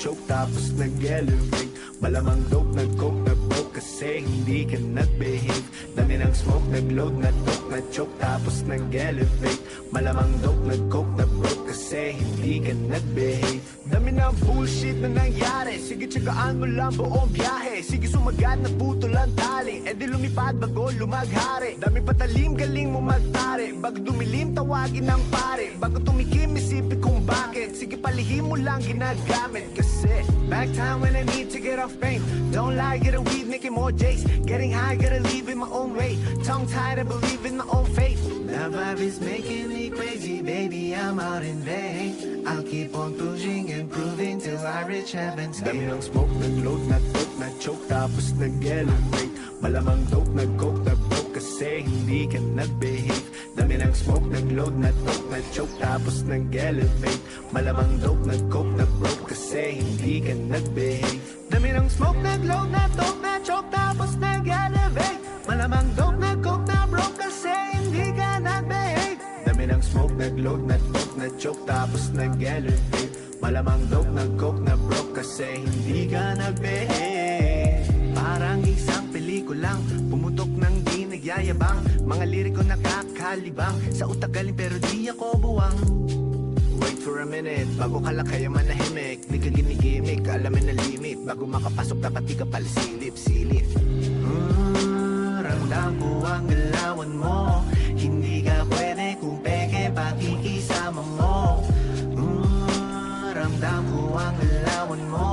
choke tapos nag-elevate. Malamang dope, nag-coke na broke kasi hindi ka nag-behave. Dami ng smoke, nag-load, na-dope, na-choke tapos nag-elevate. Malamang dope, nag-coke na broke kasi hindi ka nag-behave. Dami ng bullshit na nangyari, sige tsagaan mo lang buong biyahe. Sige sumagat na putol ang tali, e di lumipad bago lumaghari. Dami patalim, galing mo magtari, bago dumilim tawagin ng pare. Bago tumikim isipin kung bakit, sige palihim mo lang ginagamit. Kasi back time when I need to get off pain. Don't lie, get a weed, making more J's. Getting high, gotta leave in my own way. Tongue tied, I believe in my own faith. The vibe is making me crazy, baby, I'm out in vain. I'll keep on pushing and proving till I reach heaven's gate. Dami ng smoke, nag-load, na-dope, na-choke, tapos nag-elevate. Malamang dope, nag-coke, na-broke kasi hindi ka nag-behave. Dami ng smoke, nag-load, na-dope, na-choke, tapos nag-elevate. Malamang dope, nag-coke, na-broke kasi hindi ka nag-behave. Dami ng smoke, nag-load, na-dope, na-choke, tapos nag-elevate. Malamang dope, nag-coke, na-broke kasi hindi ka nag-behave. Dami ng smoke, nag-load, na-dope, na-choke, tapos nag-elevate. Malamang dope, nag-coke, na-broke kasi hindi ka nag-behave. Parang isang pelikulang pumutok ng di nagyayabang. Mga liriko nakakalibang, sa utak galing pero di ako buwang. Wait for a minute, bago ka lang kaya manahimik. Di ka ginigimik, alamin na limit. Bago makapasok dapat di ka pala silip-silip. Ramdam ko ang galawan mo, hindi ka pwede kung peke pakikisama mo. Ramdam ko ang galawan mo,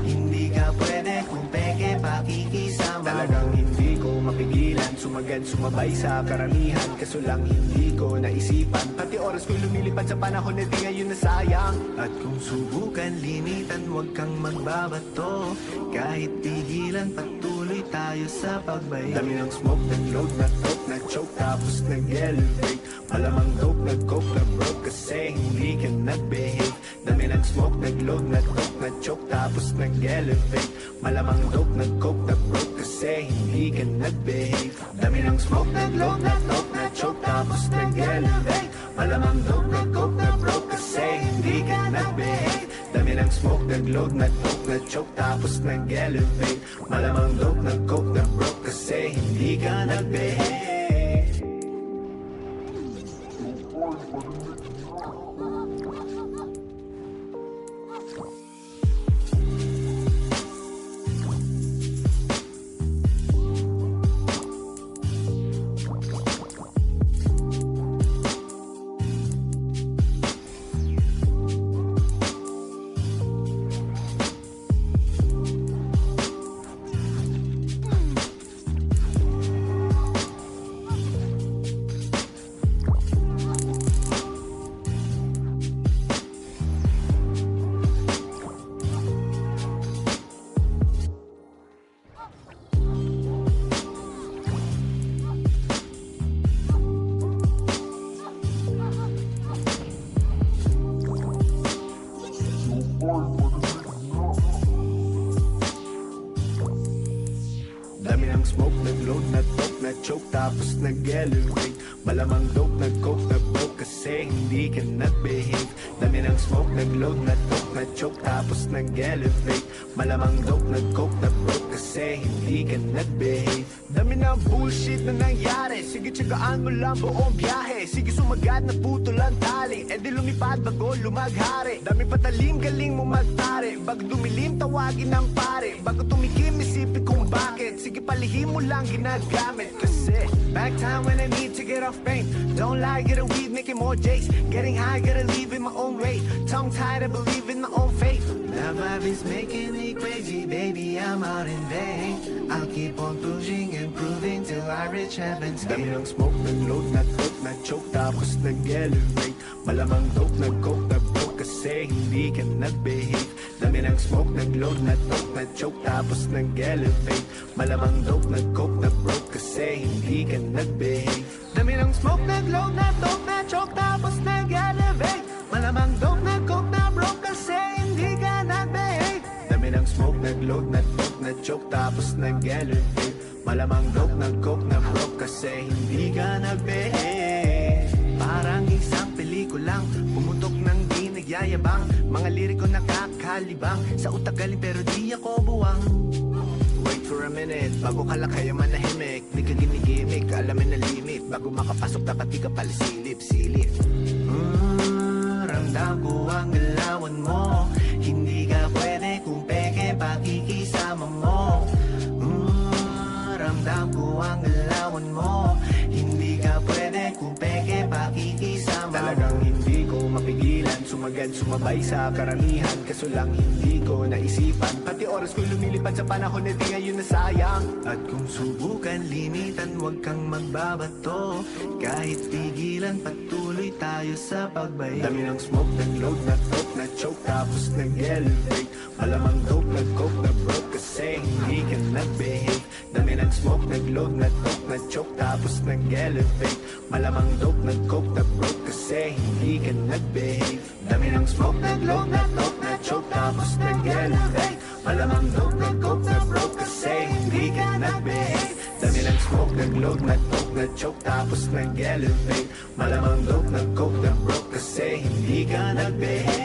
hindi ka pwede kung peke pakikisama. Talagang hindi ko mapigilan, sumagad sumabay sa karamihan. Kaso lang hindi ko naisipan, pati oras ko'y lumilipad sa panahon na di ngayon nasayang. At kung subukan limitan, huwag kang magbabato. Kahit pigilan, patuloy tayo sa pagbayo. Dami ng smoke, nag-load, na-dope, na-choke, tapos nag-elevate. Malamang dope, nag-coke, na-broke kasi hindi ka nag-behave. Dami ng smoke, nag-load, na-dope, na-choke, tapos nag-elevate. Malamang dope, nag-coke, na-broke kasi hindi ka nag-behave. Dami ng smoke, nag-load, na-dope, na-choke, tapos nag-elevate. Malamang dope, nag-coke, na-broke kasi hindi ka nag-behave. Dami ng smoke, nag-load, na-dope, na-choke, tapos nag-elevate. Malamang dope, nag-coke, na-broke kasi hindi ka nag-behave. Dami ng smoke, nag-load, na-dope, na-choke, tapos nag-elevate. Malamang dope, nag-coke, na-broke kasi hindi ka nag-behave. Dami ng smoke, nag-load, na-dope, na-choke, tapos nag-elevate. Malamang dope, nag-coke, na-broke kasi hindi ka nag-behave. Dami ng bullshit na nangyari, sige tsagaan mo lang buong biyahe. Sige sumagat na putol ang tali, e di lumipad bago lumaghari. Dami patalim, galing mo magtari, bago dumilim tawagin ng pare. Bago tumikim isipin kung bakit, sige palihim mo lang ginagamit. Kasi back time when I need to get off pain. Don't lie, get a weed, making more J's. Getting high, gotta leave in my own way. Tongue tied, I believe in my own faith. The vibe is making me crazy, baby, I'm out in vain. I'll keep on pushing and proving till I reach heaven's gate. Dami ng smoke, nag-load, na-dope, na-choke, tapos nag-elevate. Malamang dope, nag-coke, na-broke kasi hindi ka nag-behave. Dami ng smoke, nag-load, na-dope, na-choke, tapos nag-elevate. Malamang dope, nag-coke, na-broke kasi hindi ka nag-behave. Dami ng smoke, nag-load, na-dope, na-choke, tapos nag-elevate. Malamang dope, nag-coke, na-broke kasi hindi ka nag-behave. Dami ng smoke, nag-load, na-dope, na-choke, tapos nag-elevate. Malamang dope, nag-coke, na-broke kasi hindi ka nag-behave. Parang isang pelikulang pumutok ng di nagyayabang, mga liriko nakakalibang. Sa utak galing pero di ako buwang. Wait for a minute, bago ka lang kaya manahimik. Di ka ginigimik, alamin na limit. Bago makapasok dapat di ka pala silip. Ramdam ko ang galawan mo. Hindi ka pwede kung peke pakikisama mo. Ramdam ko ang galawan mo. Hindi ka pwede kung peke pakikisama. Talagang hindi ko mapigilan, sumagad sumabay sa karamihan. Kaso lang hindi ko naisipan, pati oras ko lumilipad sa panahon na di ngayon nasayang. At kung subukan limitan, huwag kang magbabato. Kahit pigilan, patuloy tayo sa pagbay. Dami ng smoke, nag-load, na-talk, na-choke, tapos nag-elevate. Malamang dope, nag-coke, na-broke kasi hindi ka nag-behave. Dami ng smoke, nag-load, na-talk, na-choke, tapos nag-elevate. Malamang dope, nag-coke, na-broke kasi hindi ka nag-behave. Dami ng smoke, nag-load, na-talk, na-choke, tapos nag-elevate. Malamang dope, nag-coke, na-broke kasi hindi ka nag-behave. Dami ng smoke, nag-load, na-talk, na-choke, tapos nag-elevate. Malamang dope, nag-coke, na-broke kasi hindi ka nag-behave.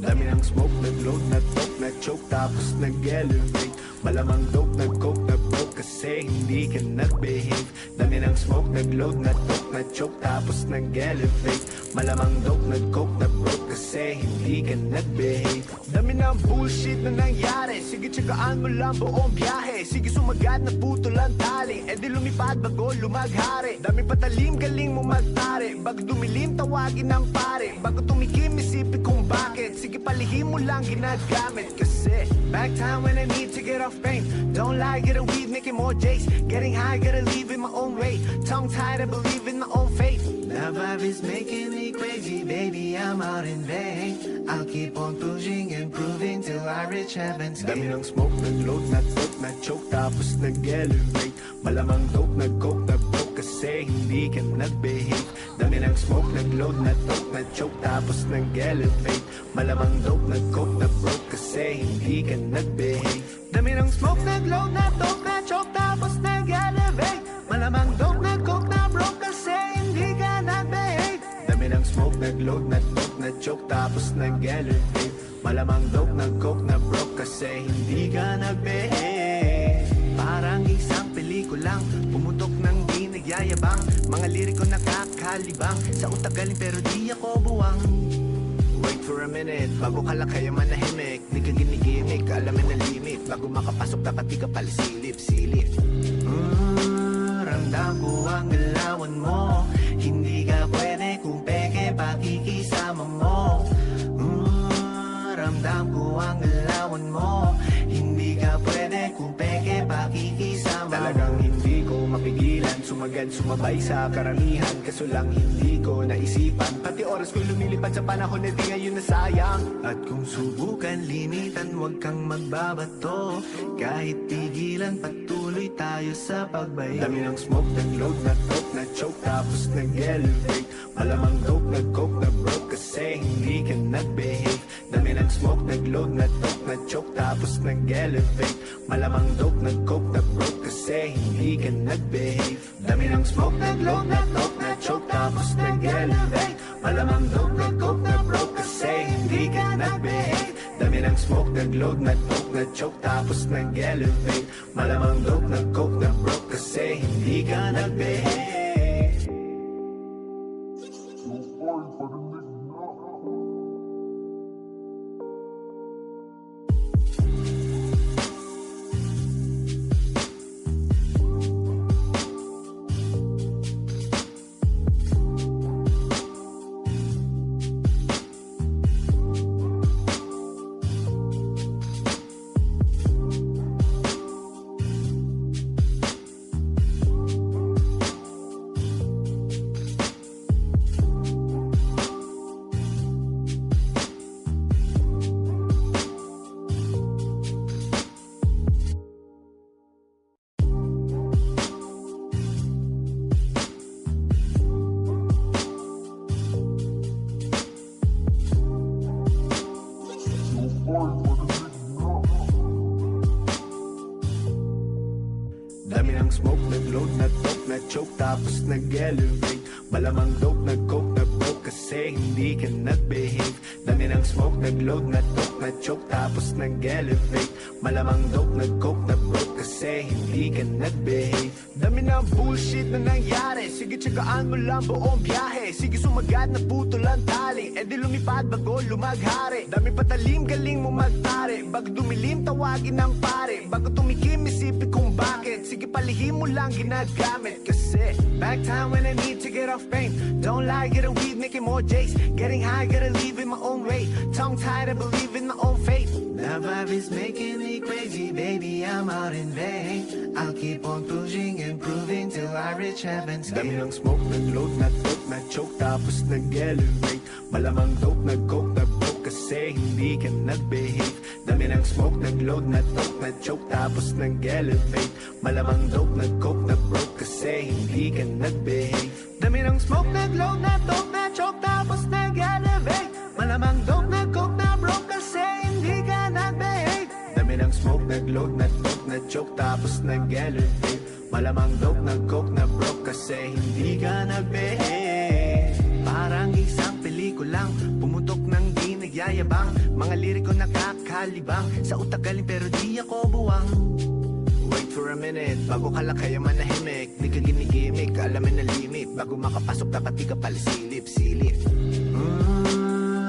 Dami ng smoke, nag-load, na-talk, na-choke, tapos nag-elevate. Malamang dope, nag-coke, na-broke kasi hindi ka nag-behave. Dami ng smoke, nag-load, na-talk, na-choke, tapos nag-elevate. Malamang dope, nag-coke, na-broke kasi hindi ka nag-behave. Dami ng bullshit na nangyari, sige tsagaan mo lang buong biyahe. Sige sumagad na puto lang tali, e di lumipad bago lumaghari. Dami patalim, galing mo magtari, bago dumilim tawagin ng pare. Bago tumikim isipin kung bakit, sige palihim mo lang ginagamit. Kasi back time when I need to get off pain. Don't lie, get a weed, making more jakes. Getting high, gotta leave in my own way. Tongue tied, I believe in my own faith. The vibe is making me crazy, baby, I'm out in vain. I'll keep on pushing and proving till I reach heaven's gate. Dami ng smoke, nag-load, na-talk, na-choke, tapos nag-elevate. Malamang dope, nag-coke, na-broke kasi hindi ka nag-behave. Dami ng smoke, nag-load, na-talk, na-choke, tapos nag-elevate. Malamang dope, nag-coke, na-broke kasi hindi ka nag-behave. Dami ng smoke, nag-load, na-talk, na-choke, tapos nag-elevate. Malamang dope, nag-coke, na-broke kasi hindi ka nag-behave. Dami ng smoke, nag-load, na-talk, na-choke, tapos nag-elevate. Malamang dope, nag-coke, na-broke kasi hindi ka nag-behave. Parang isang pelikulang pumutok ng di nagyayabang, mga liriko nakakalibang. Sa utak galing pero di ako buwang. Wait for a minute, bago ka lang kaya manahimik. Di ka ginigimik, alamin na limit. Bago makapasok dapat di ka pala silip. Ramdam ko ang galawan mo. Hindi ka pwede kung peke pakikisama mo. Ramdam ko ang galawan mo. Hindi ka pwede kung peke pakikisama. Talagang hindi ko mapigilan, sumagad sumabay sa karamihan. Kaso lang hindi ko naisipan, pati oras ko lumilipad sa panahon na di ngayon nasayang. At kung subukan limitan, huwag kang magbabato. Kahit pigilan, patuloy tayo sa pagbay. Dami ng smoke, nag-load, na-talk, na-choke, tapos nag-elevate. Malamang dope, nag-coke, na-broke kasi hindi ka nag-behave. Dami ng smoke, nag-load, na-talk, na-choke, tapos nag-elevate. Malamang dope, nag-coke, na-broke kasi hindi ka nag-behave. Dami ng smoke, nag-load, na-talk, na-choke, tapos nag-elevate. Malamang dope, nag-coke, na-broke kasi hindi ka nag-behave. Dami ng smoke, nag-load, na-talk, na-choke, tapos nag-elevate. Malamang dope, nag-coke, na-broke kasi hindi ka nag-behave. ng smoke, nag-load na dope, na choke tapos nag-elevate. Malamang dope, nag-coke na broke kasi hindi ka nag-behave. Dami ng smoke, nag-load na dope, na choke tapos nag-elevate. Malamang dope, nag-coke na broke kasi hindi ka nag-behave. Dami ng bullshit na nangyari, sige tsagaan mo lang buong biyahe. Sige sumagat na puto lang tali, e di lumipad bago lumaghari. Dami patalim, galing mo magtari, bago dumilim tawagin ng pare. Bago tumikim isipin kung bakit, sige palihim mo lang ginagamit. Kasi back time when I need to get off pain. Don't lie, get a weed, making more J's. Getting high, gotta leave in my own way. Tongue tied, I believe in my own faith. The vibe is making me crazy, baby, I'm out in vain. I'll keep on pushing and proving till I reach heaven's gate. Dami ng smoke, nag-load na dope, na choke tapos nag-elevate. Malamang dope, nag-coke na broke kasi hindi ka nag-behave. Dami ng smoke, nag-load na dope, na choke tapos nag-elevate. Malamang dope, nag-coke na broke kasi hindi ka nag-behave. Dami ng smoke, nag-load na dope, na choke tapos nag-elevate. Malamang dope, nag-coke na broke kasi hindi ka nag-behave. Dami ng smoke, nag-load na dope, na choke tapos nag-elevate. Malamang dope, nag-coke na broke kasi hindi ka nag-behave. Parang isang pelikulang pumutok ng di nagyayabang. Mga liriko nakakalibang, sa utak galing pero di ako buwang. Wait for a minute, bago ka lang kaya manahimik. Di ka ginigimik, alamin na limit. Bago makapasok dapat di ka pala silip.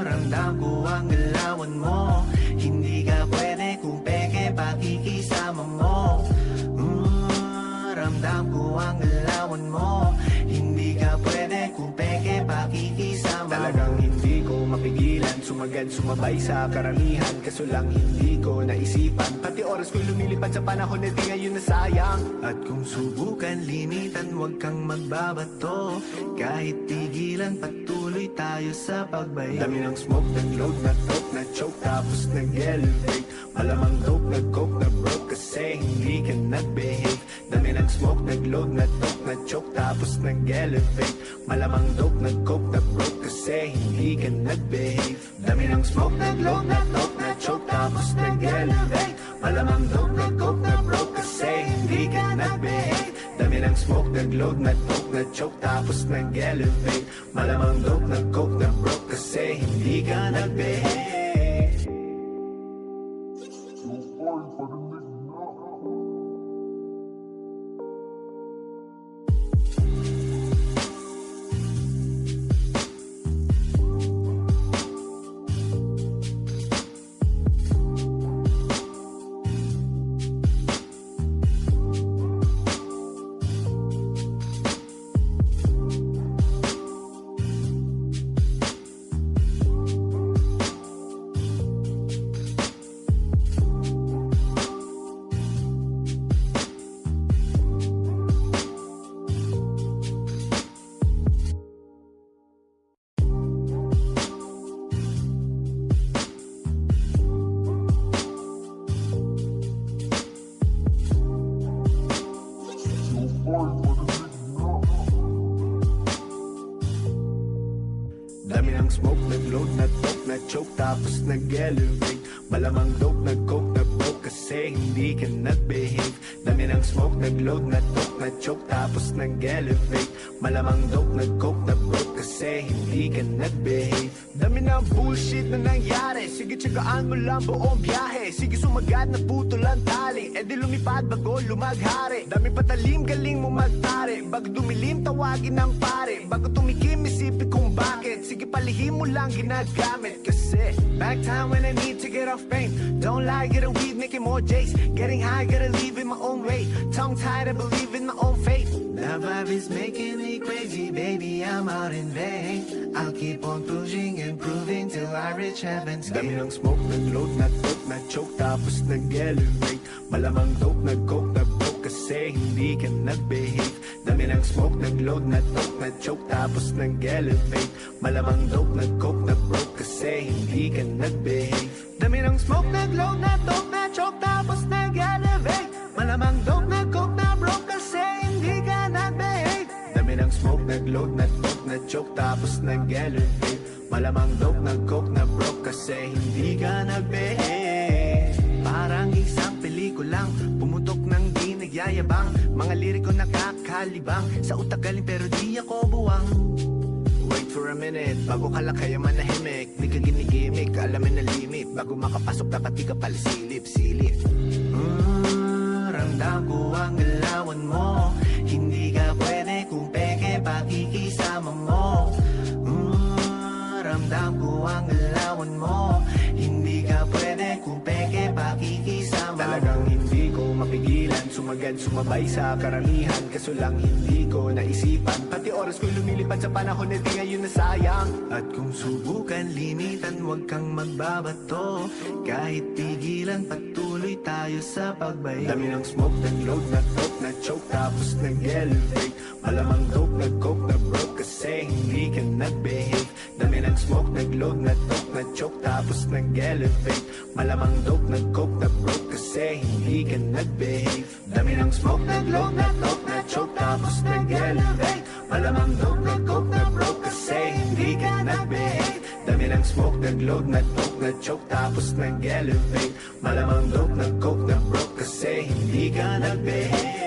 Ramdam ko ang galawan mo. Hindi ka pwede kung peke pakikisama mo. Ramdam ko ang galawan mo. Hindi ka pwede kung peke pakikisama mo. Talagang hindi ko mapigilan, sumagad sumabay sa karamihan. Kaso lang hindi ko naisipan, pati oras ko lumilipad sa panahon na di ngayon nasayang. At kung subukan limitan, huwag kang magbabato. Kahit tigilan, patuloy tayo sa pagbayo. Dami ng smoke, nag-load na dope, na choke tapos nag-elevate. Malamang dope, nag-coke na broke kasi hindi ka nag-behave. Dami ng smoke, nag-load na dope, na choke tapos nag-elevate. Malamang dope, nag-coke na broke kasi hindi ka nag-behave. Dami ng smoke, nag-load na dope, na choke tapos nag-elevate. Malamang dope, nag-coke na broke kasi hindi ka nag-behave. Dami ng smoke, nag-load na dope, na choke tapos nag-elevate. Malamang dope, nag-coke na broke kasi hindi ka nag-behave. Dami ng smoke, nag-load na dope, na choke tapos nag-elevate. Malamang dope, nag-coke na broke kasi hindi ka nag-behave. Dami ng smoke, nag-load na dope, na choke tapos nag-elevate. Malamang dope, nag-coke na broke kasi hindi ka nag-behave. Dami ng bullshit na nangyari, sige tsagaan mo lang buong biyahe. Sige sumagat na puto lang tali, e di lumipad bago lumaghari. Dami patalim, galing mo magtari, bago dumilim tawagin ng pare. Bago tumikim isipin kung bakit, sige palihim mo lang ginagamit. Kasi back time when I need to get off pain. Don't lie, get a weed, making more J's. Getting high, gotta leave in my own way. Tongue tied, I believe in my own faith. The vibe is making me crazy, baby, I'm out in vain. I'll keep on pushing and proving till I reach heaven's gate. Dami ng smoke, nag-load na dope, na choke tapos nag-elevate. Malamang dope, nag-coke na broke kasi hindi ka nag-behave. Dami ng smoke, nag-load na dope, na choke tapos nag-elevate. Malamang dope, nag-coke na broke kasi hindi ka nag-behave. Dami ng smoke, nag-load na dope, na choke tapos nag-elevate. Malamang dope, nag-coke na broke kasi hindi ka nag-behave. Dami ng smoke, nag-load na dope, na choke tapos nag-elevate. Malamang dope, nag-coke na broke kasi hindi ka nag-behave. Parang isang pelikulang pumutok ng di nagyayabang, mga liriko nakakalibang, sa utak galing pero di ako buwang. Wait for a minute, bago ka lang kaya manahimik, di ka ginigimik, alamin na limit, bago makapasok dapat di ka pala silip. Ramdam ko ang galawan mo, hindi ka pwede kung peke pakikisama mo. Ramdam ko ang galawan mo, hindi ka pwede kung peke pakikisama mo. Talagang hindi ko mapigilan, sumagad sumabay sa karamihan, kaso lang hindi ko naisipan, pati oras ko'y lumilipad sa panahon na di ngayon nasayang. At kung subukan limitan, huwag kang magbabato, kahit pigilan patuloy tayo sa pagbay. Dami ng smoke, nag-load, na-talk, na-choke, tapos nag-elevate, malamang dope, nag-coke, na-broke, kasi hindi ka nag-behave. Dami ng smoke, nag-load, na-talk, na-choke, tapos nag-elevate, malamang dope, nag-coke, na-broke, kasi hindi ka nag-behave. Dami ng smoke, nag-load, na-talk, na-choke, tapos nag-elevate, malamang dope, nag-coke, na-broke, kasi hindi ka nag-behave. Dami ng smoke, nag-load, na-talk, na-choke, tapos nag-elevate, malamang dope, nag-coke, na-broke, kasi hindi ka nag-behave.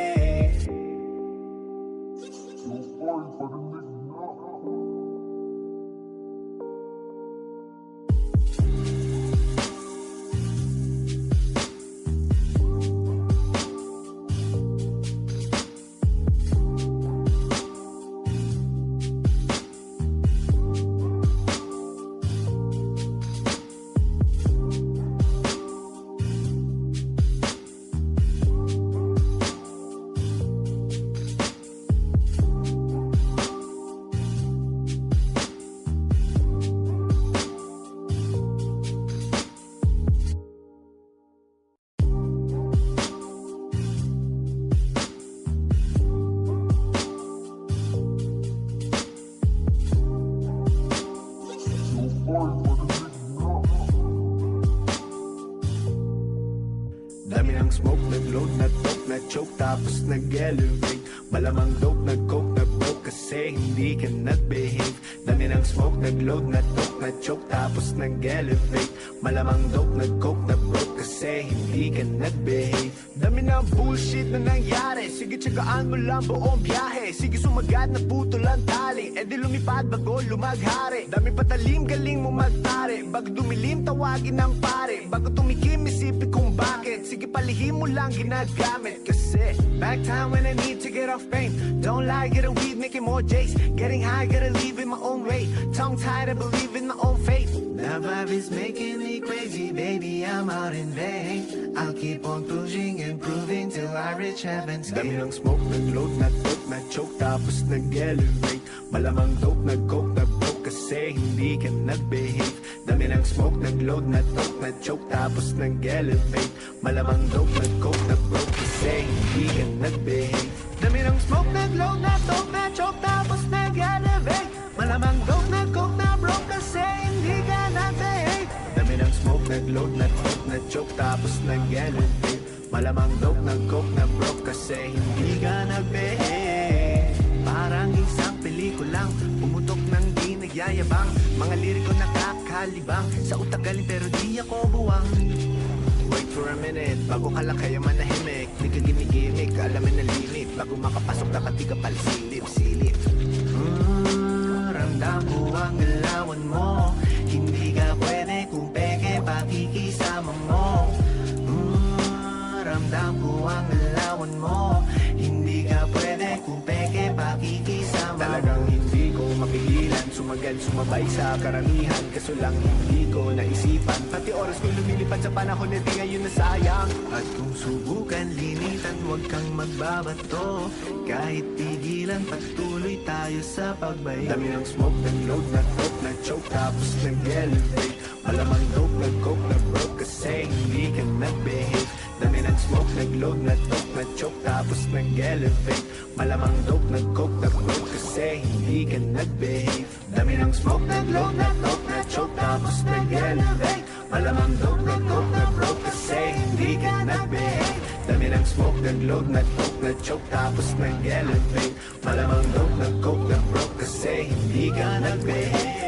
Dami ng smoke, nag-load, na-talk, na-choke, tapos nag-elevate, malamang dope, nag-coke, na-broke, kasi hindi ka nag-behave. Dami ng smoke, nag-load, na-talk, na-choke, tapos nag-elevate, malamang dope, nag-coke, na-broke, kasi hindi ka nag-behave. Dami ng bullshit na nangyari, sige tsagaan mo lang buong biyahe, sige sumagat na putol ang tali, edi lumipad bago lumaghari. Dami patalim, galing mo magtari, bago dumilim tawagin ng pare, bago tumikim isipin kung bakit, sige palihim mo lang ginagamit. Kasi back time when I need to get off pain, don't lie, get a weed, making more J's, getting high, gotta leave in my own way, tongue tied, I believe in my own faith. The vibe is making me crazy, baby, I'm out in vain, I'll keep on pushing and proving till I reach heaven's gate. Dami ng smoke, nag-load, na-talk, na-choke, tapos nag-elevate, malamang dope, nag-coke, na-broke, kasi hindi ka nag-behave. Dami ng smoke, nag-load, na-talk, na-choke, tapos nag-elevate, malamang dope, nag-coke, na-broke, kasi hindi ka nag-behave. Dami ng smoke, nag-load, na-talk, na-choke, tapos nag-elevate, malamang dope, nag-coke, na-broke, kasi hindi ka nag-behave. Dami ng smoke, nag-load, na-talk, na-choke, tapos nag-elevate, malamang dope, nag-coke, na-broke, kasi hindi ka nag-behave. Parang isang pelikulang pumutok ng di nagyayabang, mga liriko nakakalibang, sa utak galing pero di ako buwang. Wait for a minute, bago ka lang kaya manahimik, di ka ginigimik, alamin na limit, bago makapasok dapat di ka pala silip. Ramdam ko ang galawan mo, hindi ka pwede kung peke pakikisama mo. Ramdam ko ang galawan mo, hindi ka pwede kung peke pakikisama. Talagang hindi ko mapigilan, sumagad sumabay sa karamihan, kaso lang hindi ko naisipan, pati oras ko'y lumilipad sa panahon na di ngayon nasayang. At kung subukan limitan, huwag kang magbabato, kahit pigilan patuloy tayo sa pagbay. Dami ng smoke, nag-load, na-talk, na-choke, tapos nag-elevate, malamang dope, nag-coke, na-broke, kasi hindi ka nag-behave. Dami ng smoke, nag-load, na-talk, na-choke, tapos nag-elevate, malamang dope, nag-coke, na-broke, kasi hindi ka nag-behave. Dami ng smoke, nag-load, na-talk, na-choke, tapos nag-elevate, malamang dope, nag-coke, na-broke, kasi hindi ka nag-behave. Dami ng smoke, nag-load, na-talk, na-choke, tapos nag-elevate, malamang dope, nag-coke, na-broke, kasi hindi ka nag-behave.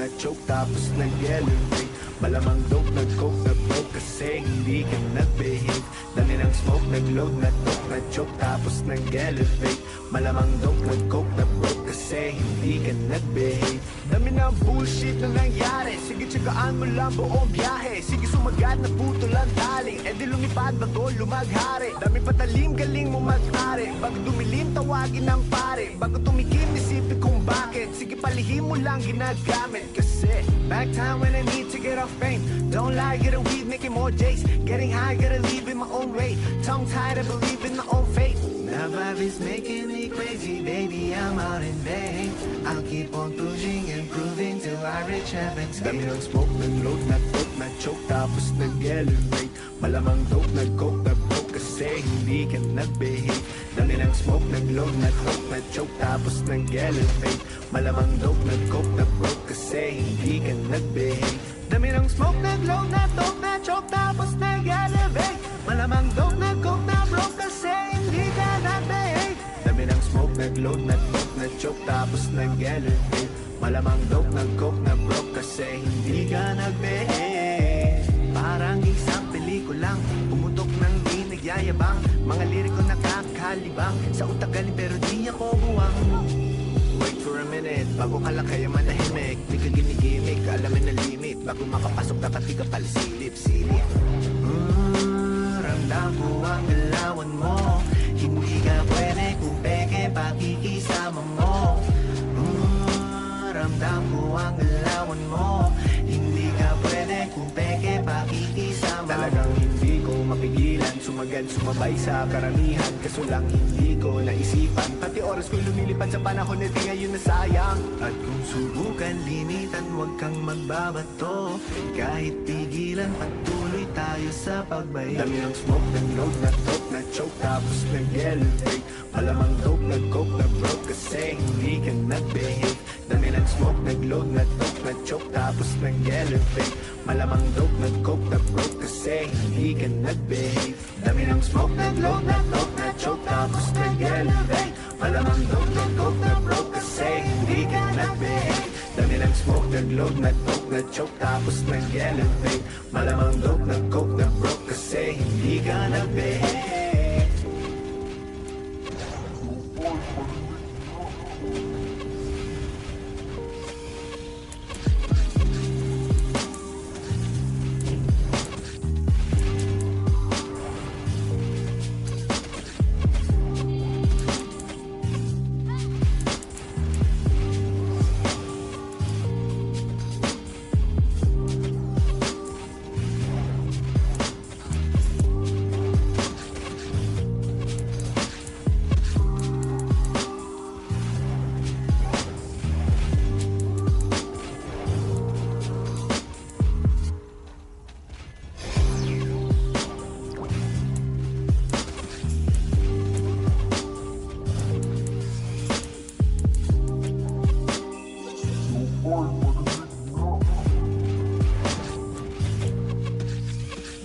na-choke tapos nag-elevate. Malamang dope, nag-coke, nag-broke kasi hindi ka nag-behave. Dami ng smoke, nag-load, na-toke, na-choke tapos nag-elevate. Malamang dope, nag-coke, nag-broke kasi hindi ka nag-behave. Dami ng bullshit na nangyari, sige tsagaan mo lang buong biyahe. Sige sumagat na puto lang tali, e di lumipad bago lumaghari. Dami patalim, galing mo mag-ari, bago dumilim tawagin ng pare. Bago tumikim, isipin kung bakit, sige palihim mo lang ginagamit. Kasi back time when I need to get off fame. Don't lie, get a weed, making more J's. Getting high, gotta leave in my own way. Tongue tied, I believe in my own fate. Now vibe is making me crazy, baby, I'm out in vain. I'll keep on pushing and proving till I reach heaven's gate. Dami ng smoke, nag-load, na-toke, na-choke, tapos nag-elevate. Malamang dope, nag-coke, nag-broke kasi hindi ka nag-behave. Dami ng smoke, nag-load, na-toke, na-choke, tapos nag-elevate. Malamang dope, nag-coke, nag-broke kasi hindi ka nag-behave. Dami ng smoke, nag-load, na-toke, na-choke, tapos nag-elevate. Malamang dope, nag-coke, na-broke kasi hindi ka nag-behave. Dami ng smoke, nag-load, na-toke, na-choke, tapos nag-elevate. Malamang dope, nag-coke, na-broke kasi hindi ka nag-behave. Parang isang pelikulang pumutok ng di nagyayabang. Mga liriko nakakalibang, sa utak galing pero di ako buwang. Wait for a minute, bago ka lang kaya manahimik. Di ka ginigimik, alamin na limit. Bago makapasok dapat di ka pala silip-silip. Ramdam ko ang galawan mo. Hindi ka pwede kung peke pakikisama mo. Ramdam ko ang galawan mo. Hindi ka pwede kung peke pakikisama. Talagang hindi ko mapigilan, sumagal, sumabay sa karamihan. Kaso lang hindi ko naisipan, pati oras ko'y lumilipad sa panahon na di ngayon nasayang. At kung subukan limitan, huwag kang magbabato. Kahit pigilan, patuloy tayo sa pagbayo. Dami ng smoke, nag-load, na-toke, na-choke, tapos nag-elevate. Malamang dope, nag-coke, na-broke kasi hindi ka nag-behave. Dami ng smoke, nag-load, na-toke, na-choke, tapos nag-elevate. Malamang dope, nag-coke, na-broke kasi hindi ka nag-behave. Dami ng smoke, nag-load, na-toke, na-choke, tapos nag-elevate. Malamang dope, nag-coke, na-broke kasi hindi ka nag-behave. Dami ng smoke, nag-load, na-toke, na-choke, tapos nag-elevate. Malamang dope, nag-coke, na-broke kasi hindi ka nag-behave.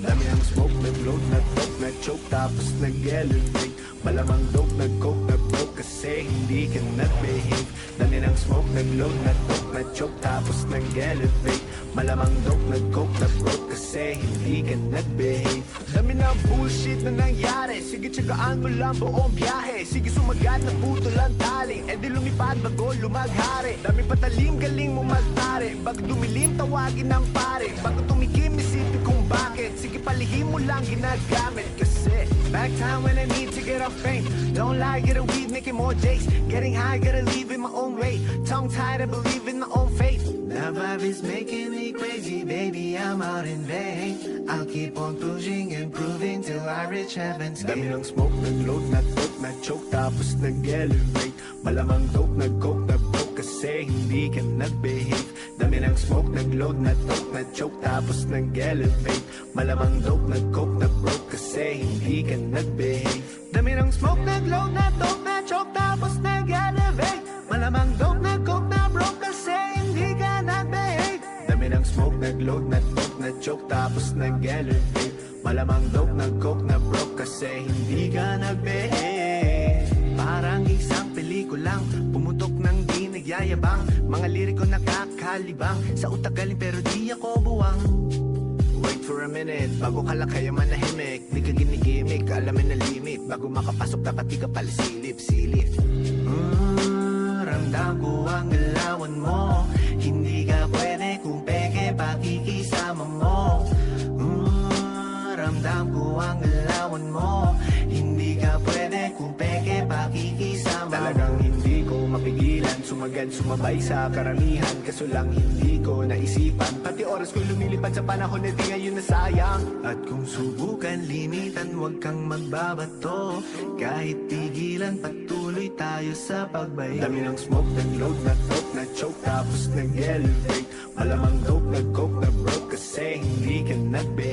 Dami ng smoke, nag-load, na-toke, na-choke, tapos nag-elevate. Malamang dope, nag-coke, na-broke kasi hindi ka nag-behave. Dami ng smoke, nag-load, na-toke, na-choke, tapos nag-elevate. Malamang dope, nag-coke, na-broke kasi hindi ka nag-behave. Dami ng bullshit na nangyari, sige tsagaan mo lang buong biyahe. Sige sumagat na puto lang tali, e di lumipad bago lumaghari. Dami patalim, galing mo mag-ari, bago dumilim tawagin ng pare. Bago tumikim, isipin kung bakit, sige palihim mo lang ginagamit. Kasi back time when I need to get off fame. Don't lie, get a weed, making more J's. Getting high, gotta leave in my own way. Tongue tied, I believe in my own fate. That vibe is making me crazy, baby, I'm out in vain. I'll keep on pushing and proving till I reach heaven's gate. Dami ng smoke, nag-load, na-toke, na-choke, tapos nag-elevate. Malamang dope, nag-coke, na-broke kasi hindi ka nag-behave. Dami ng smoke, nag-load, na-toke, na-choke, tapos nag-elevate. Malamang dope, nag-coke, na-broke kasi hindi ka nag-behave. Dami ng smoke, nag-load, na-toke, na-choke, tapos nag-elevate. Malamang dope, nag-coke, na-broke kasi hindi ka nag-behave. Dami ng smoke, nag-load, na-toke, na-choke, tapos nag-elevate. Malamang dope, nag-coke, na-broke kasi hindi ka nag-behave. Parang isang pelikulang pumutok ng di nagyayabang. Mga liriko nakaka nagkalibang. Sa utak galing pero di ako buwang. Wait for a minute, bago ka lang kaya manahimik. Di ka ginigimik, alamin na limit. Bago makapasok dapat di ka pala silip. Ramdam ko ang galawan mo. Hindi ka pwede kung peke pakikisama mo. Ramdam ko ang galawan mo. Hindi ka pwede kung peke pakikisama. Talagang hindi ko mapigilan, sumagad, sumabay sa karamihan. Kaso lang hindi ko naisipan, pati oras ko lumilipad sa panahon na di ngayon nasayang. At kung subukan limitan, huwag kang magbabato. Kahit tigilan, patuloy tayo sa pagbayo. Dami ng smoke, nag-load, na-talk, na-choke, tapos nag-elevate. Malamang dope, nag-coke, na-broke kasi hindi ka nag-behave.